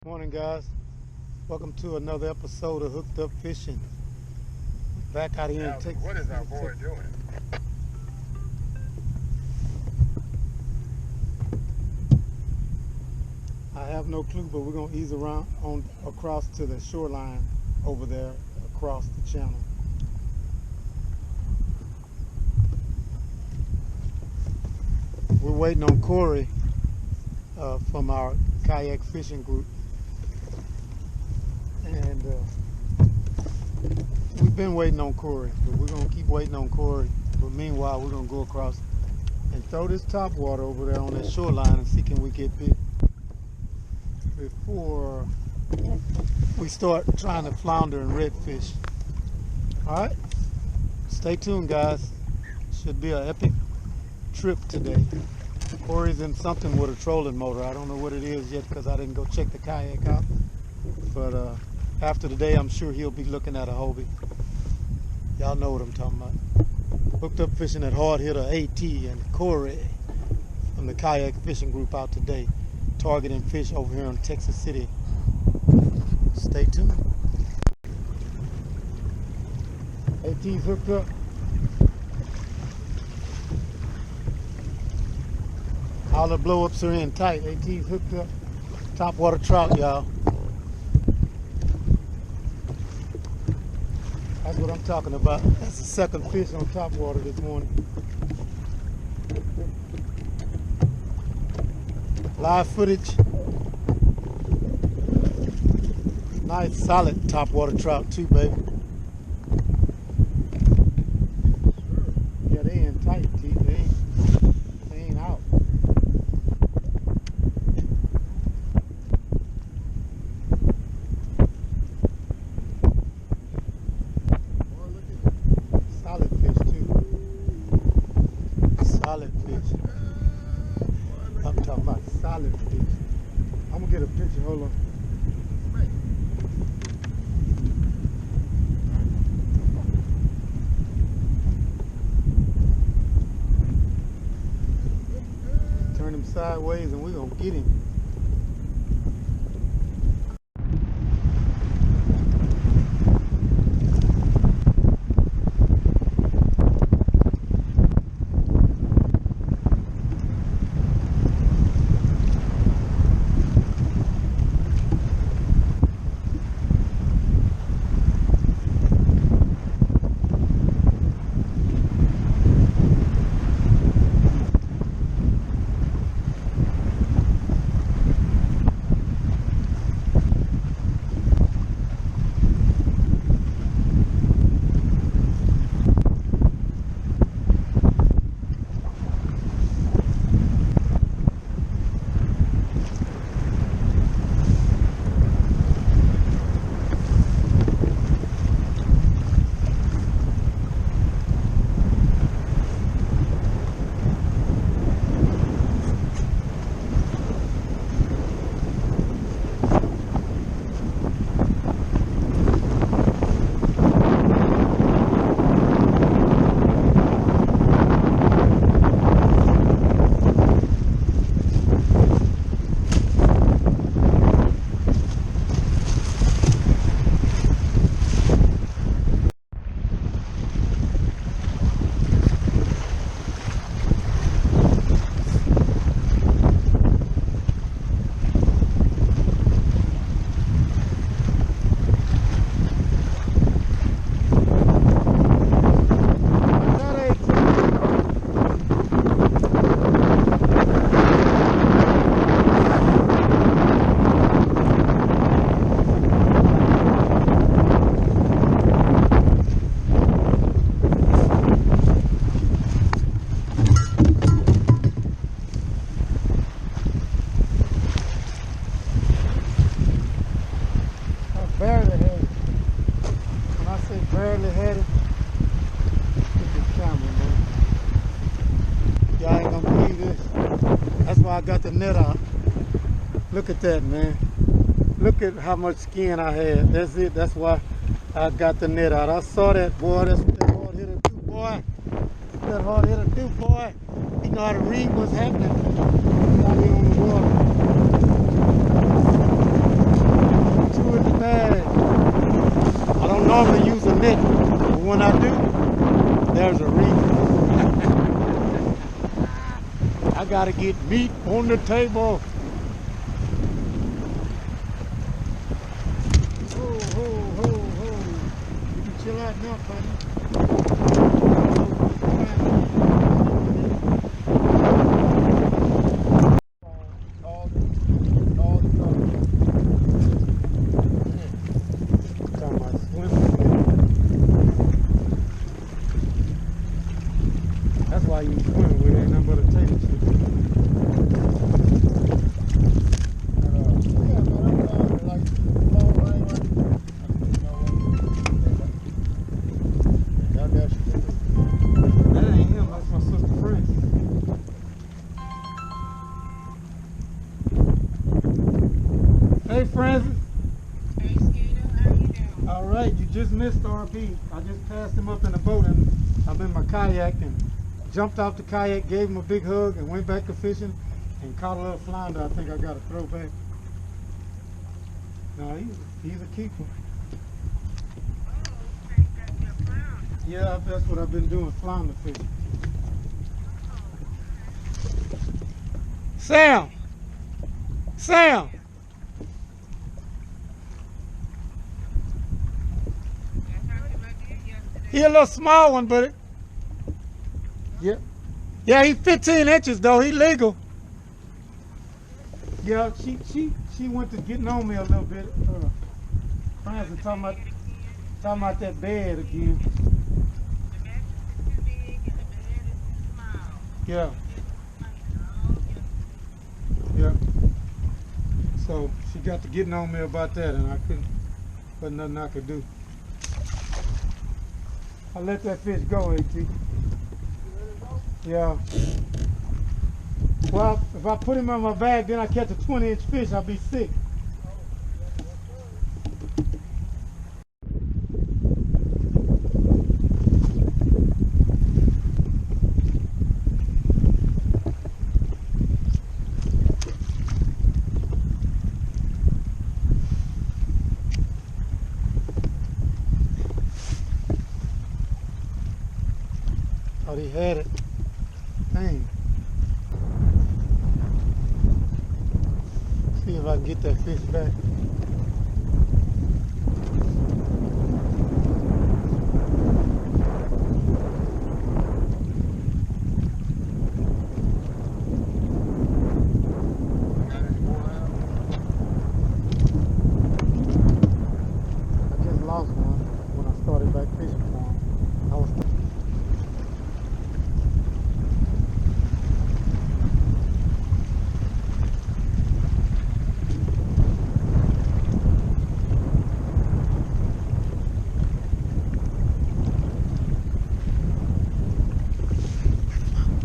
Morning, guys. Welcome to another episode of Hooked Up Fishing. Back out here in Texas. What is our boy doing? I have no clue, but we're gonna ease around on across to the shoreline over there across the channel. We're waiting on Corey from our kayak fishing group, and we've been waiting on Corey, but we're gonna keep waiting on Corey. But meanwhile, we're gonna go across and throw this top water over there on that shoreline and see can we get bit before we start trying to flounder and redfish. All right, stay tuned, guys. Should be an epic trip today. Corey's in something with a trolling motor. I don't know what it is yet because I didn't go check the kayak out. But after today, I'm sure he'll be looking at a Hobie. Y'all know what I'm talking about. Hooked Up Fishing at Hard Hitter AT and Corey from the kayak fishing group out today, targeting fish over here in Texas City. Stay tuned. AT's hooked up. All the blow-ups are in tight. AT's hooked up. Top water trout, y'all. That's what I'm talking about. That's the second fish on top water this morning. Live footage. Nice solid top water trout too, baby. Yeah, they in tight, T. They ain't out. Solid fish too. Solid fish. I'm talking about solid fish. I'm gonna get a picture. Hold on. Turn him sideways and we're gonna get him. Barely had it. When I say barely had it, look at the camera, man. Y'all ain't gonna believe this. That's why I got the net out. Look at that, man. Look at how much skin I had. That's it. That's why I got the net out. I saw that, boy. That's what that hard hitter do, boy. That's what that hard hitter do, boy. He know how to read what's happening out here on the water. gotta get meat on the table. Ho, ho, ho, ho. You can chill out now, buddy. That's why you swim with ain't nothing but a tater chip. That ain't him, that's my sister Francis. Hey Francis. Hey Skeeter, how you doing? All right, you just missed RB. I just passed him up in the boat and I'm in my kayak and jumped off the kayak, gave him a big hug, and went back to fishing and caught a little flounder. I think I got to throw back. No, he's a keeper. Oh, okay, got your flounder. Yeah, that's what I've been doing, flounder fishing. Sam! Sam! That's how I did yesterday. He a little small one, but yeah. Yeah, he's 15 inches though. He legal. Yeah, she went to getting on me a little bit. Francis talking about that bed again. The mattress is too big and the bed is too small. Yeah, Oh, yeah. So she got to getting on me about that, and I couldn't. Wasn't nothing I could do. I let that fish go, AT. Yeah. Well, if I put him in my bag, then I catch a 20-inch fish, I'll be sick. Thought he had it. Dang. See if I can get that fish back. I just lost one when I started back fishing for him. I was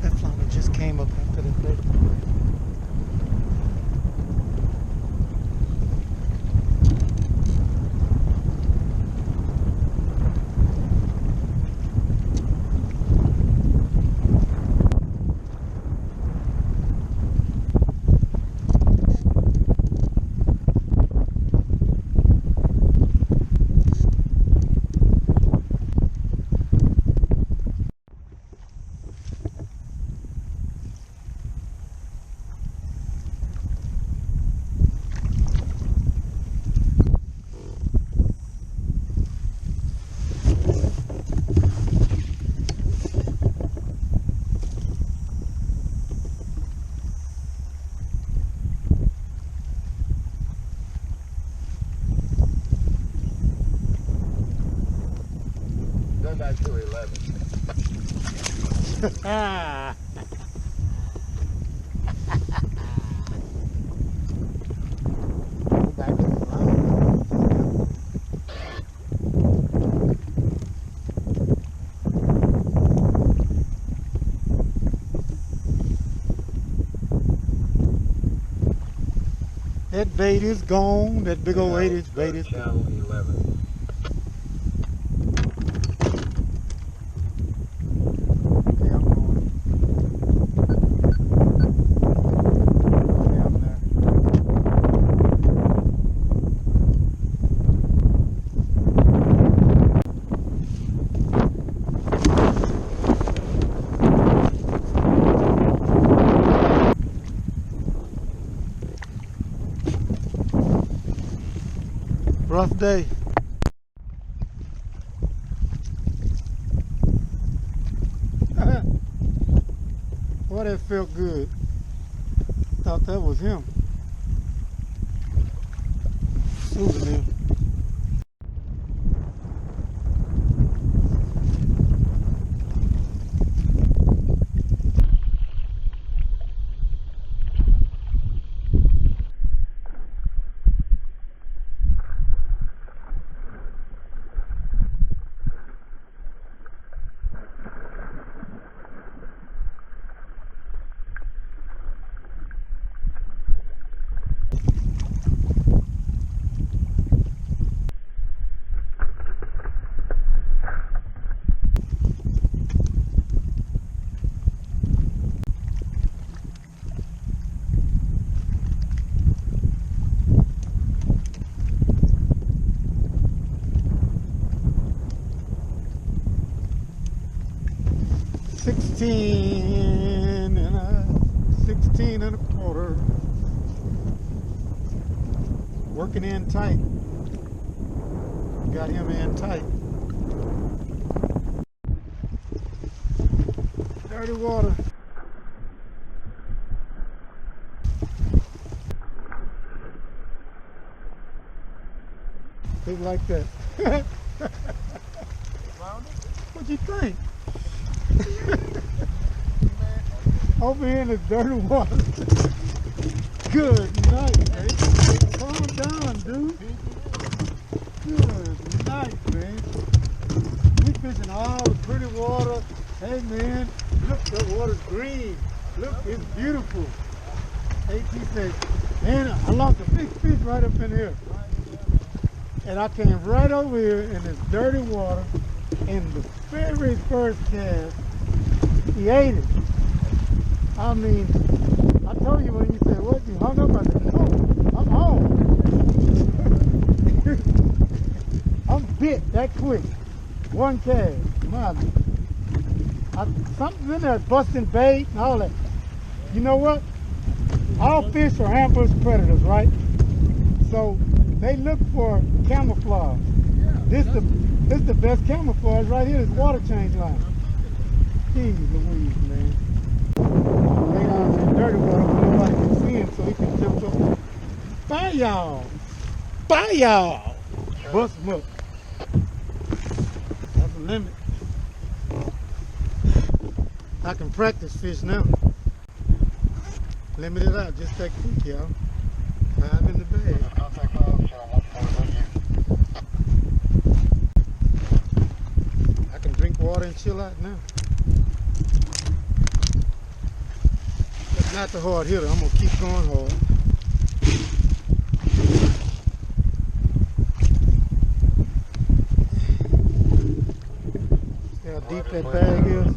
that flounder just came up after the bait. Go back to 11. Ah. Back to the line. That bait is gone. That big old 8-inch bait is gone. Channel 11. Okay, I'm going. Okay, I'm there. Rough day. Boy, that felt good. Thought that was him. Souvenir. Sixteen and a quarter. Working in tight. Got him in tight. Dirty water. Just like that. What'd you think? Over here in the dirty water. Good night, man. Calm down, dude. Good night, man. We fishing all the pretty water. Hey, man, look, the water's green. Look, it's beautiful. AT says, man, I lost a big fish right up in here. And I came right over here in this dirty water, and the very first cast, he ate it. I mean, I told you when you said, what, you hung up? I said, no, I'm home. I'm bit that quick. One cast. Something's in there, busting bait and all that. You know what? All fish are ambush predators, right? So they look for camouflage. This is the best camouflage right here, this water change line. Jeez Louise, man. Lay down in the dirty water where nobody can see him so he can jump up. Bye, y'all. Bye, y'all. Bust him up. That's a limit. I can practice fish now. Limit it out just that quick, y'all. 5 in the bag. I can drink water and chill out now. That's not the hard hitter. I'm gonna keep going hard. See how deep that bag is?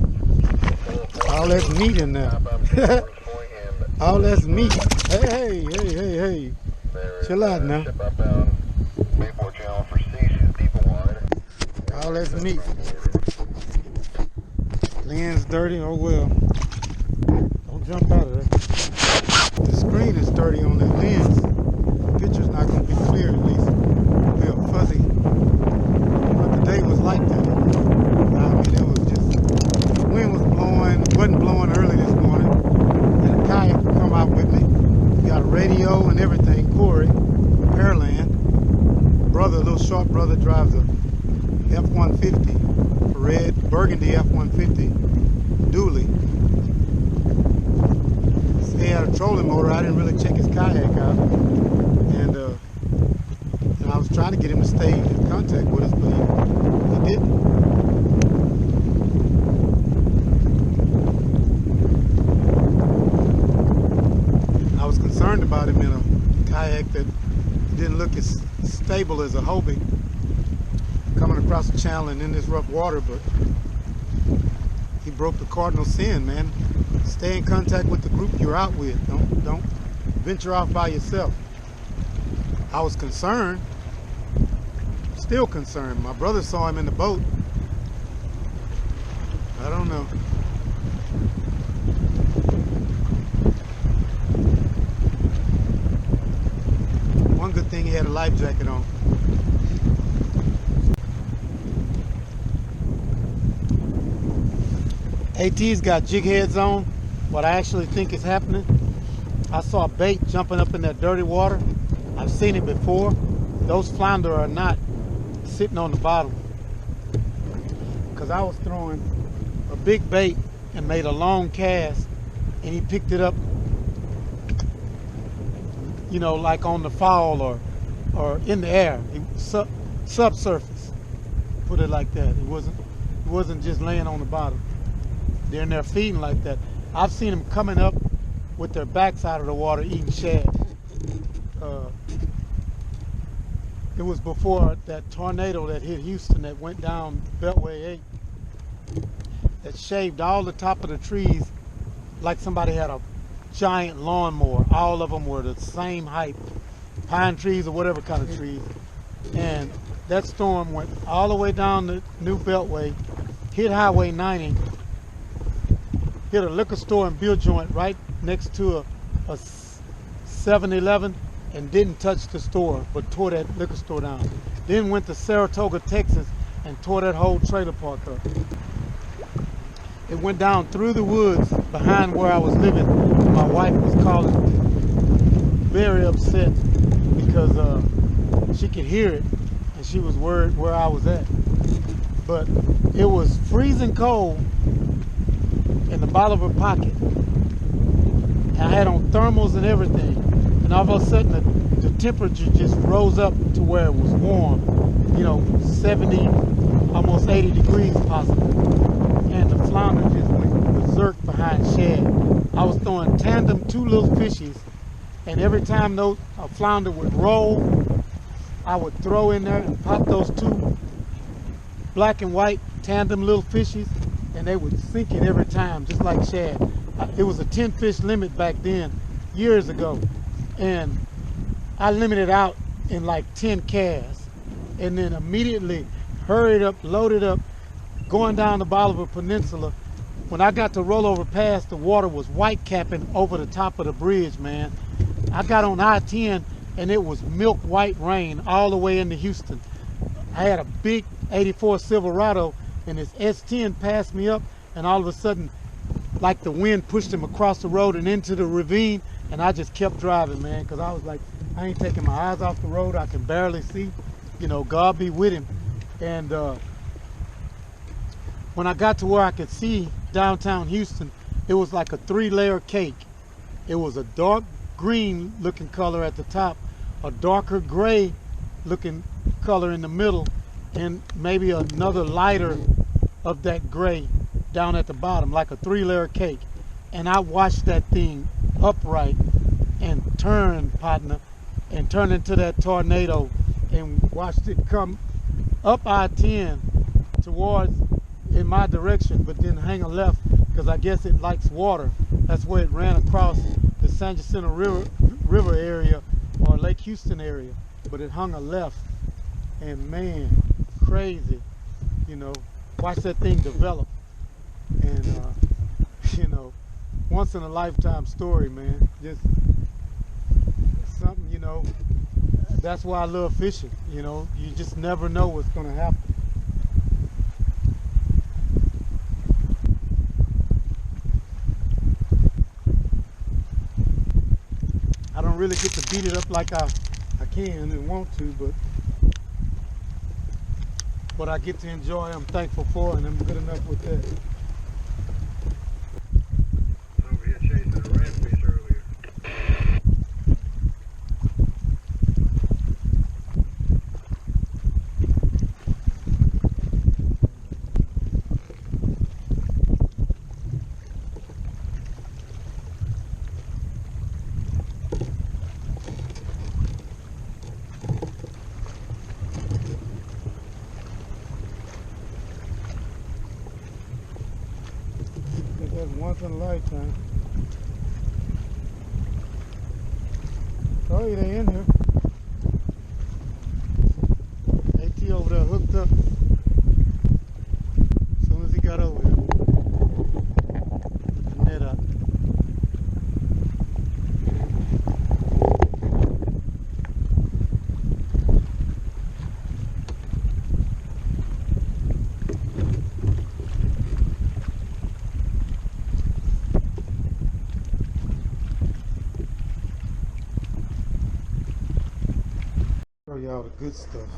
All that's meat in there. All that's meat. Hey. Chill out now. All that's meat. Lens dirty, oh well. Don't jump out of there. The screen is dirty on that lens. The picture's not going to be clear at least. It'll be fuzzy. But the day was like that. I mean, it was just, the wind was blowing, wasn't blowing early this morning. And a kayak come out with me. We got a radio and everything. Corey, Pearland. Brother, little short brother, drives a F-150, a red burgundy F-150 dually. He had a trolling motor. I didn't really check his kayak out, and I was trying to get him to stay in contact with us, but he didn't. I was concerned about him in a kayak that didn't look as stable as a Hobie coming across the channel and in this rough water, but he broke the cardinal sin, man. Stay in contact with the group you're out with. Don't venture off by yourself. I was concerned, still concerned. My brother saw him in the boat. I don't know. One good thing, he had a life jacket on. AT's got jig heads on. What I actually think is happening, I saw a bait jumping up in that dirty water. I've seen it before. Those flounder are not sitting on the bottom. Because I was throwing a big bait and made a long cast, and he picked it up, you know, like on the foul or in the air, subsurface. Put it like that. It wasn't just laying on the bottom. They're in there feeding like that. I've seen them coming up with their backs out of the water eating shad. It was before that tornado that hit Houston that went down Beltway 8, that shaved all the top of the trees like somebody had a giant lawnmower. All of them were the same height, pine trees or whatever kind of trees. And that storm went all the way down the new Beltway, hit Highway 90, hit a liquor store and beer joint right next to a 7-Eleven, and didn't touch the store, but tore that liquor store down. Then went to Saratoga, Texas, and tore that whole trailer park up. It went down through the woods behind where I was living. My wife was calling, very upset, because she could hear it, and she was worried where I was at. But it was freezing cold in the bottom of her pocket. I had on thermals and everything. And all of a sudden, the temperature just rose up to where it was warm, you know, 70, almost 80 degrees possible. And the flounder just went berserk behind shad. I was throwing tandem 2 little fishies, and every time a flounder would roll, I would throw in there and pop those 2 black and white tandem little fishies, and they would sink it every time, just like shad. It was a 10 fish limit back then, years ago. And I limited out in like 10 casts, and then immediately hurried up, loaded up, going down the Bolivar Peninsula. When I got to Rollover Pass, the water was white capping over the top of the bridge, man. I got on I-10 and it was milk white rain all the way into Houston. I had a big 84 Silverado, and this S10 passed me up, and all of a sudden, like the wind pushed him across the road and into the ravine. And I just kept driving, man, because I was like, I ain't taking my eyes off the road. I can barely see. You know, God be with him. And when I got to where I could see downtown Houston, it was like a 3-layer cake. It was a dark green looking color at the top, a darker gray looking color in the middle, and maybe another lighter of that gray down at the bottom, like a 3-layer cake. And I watched that thing upright and turn, partner, and turn into that tornado, and watched it come up I-10 towards in my direction, but then hang a left, because I guess it likes water. That's where it ran across the San Jacinto River area or Lake Houston area, but it hung a left. And man, crazy, you know, watch that thing develop. And you know, once in a lifetime story, man. Just something, you know, that's why I love fishing. You know, you just never know what's going to happen. I don't really get to beat it up like I can and want to, but what I get to enjoy, I'm thankful for, and I'm good enough with that. Over here chasing a redfish earlier. That's once in a lifetime. Oh, yeah, they in here. AT over there hooked up as soon as he got over here. The net up. Show y'all the good stuff.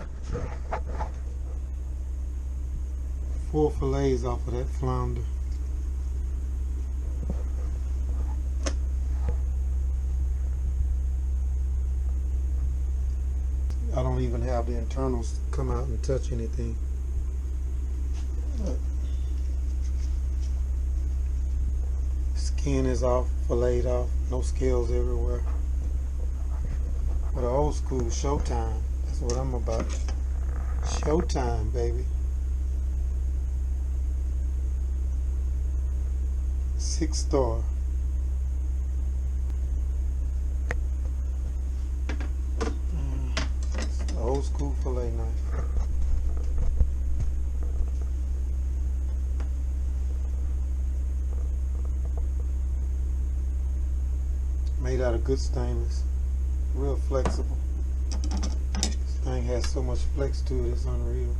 4 fillets off of that flounder. I don't even have the internals come out and touch anything. Look. Skin is off, filleted off, no scales everywhere. But the old school showtime, that's what I'm about. Showtime, baby. 6-star. It's the old school fillet knife. Made out of good stainless. Real flexible. This thing has so much flex to it, it's unreal.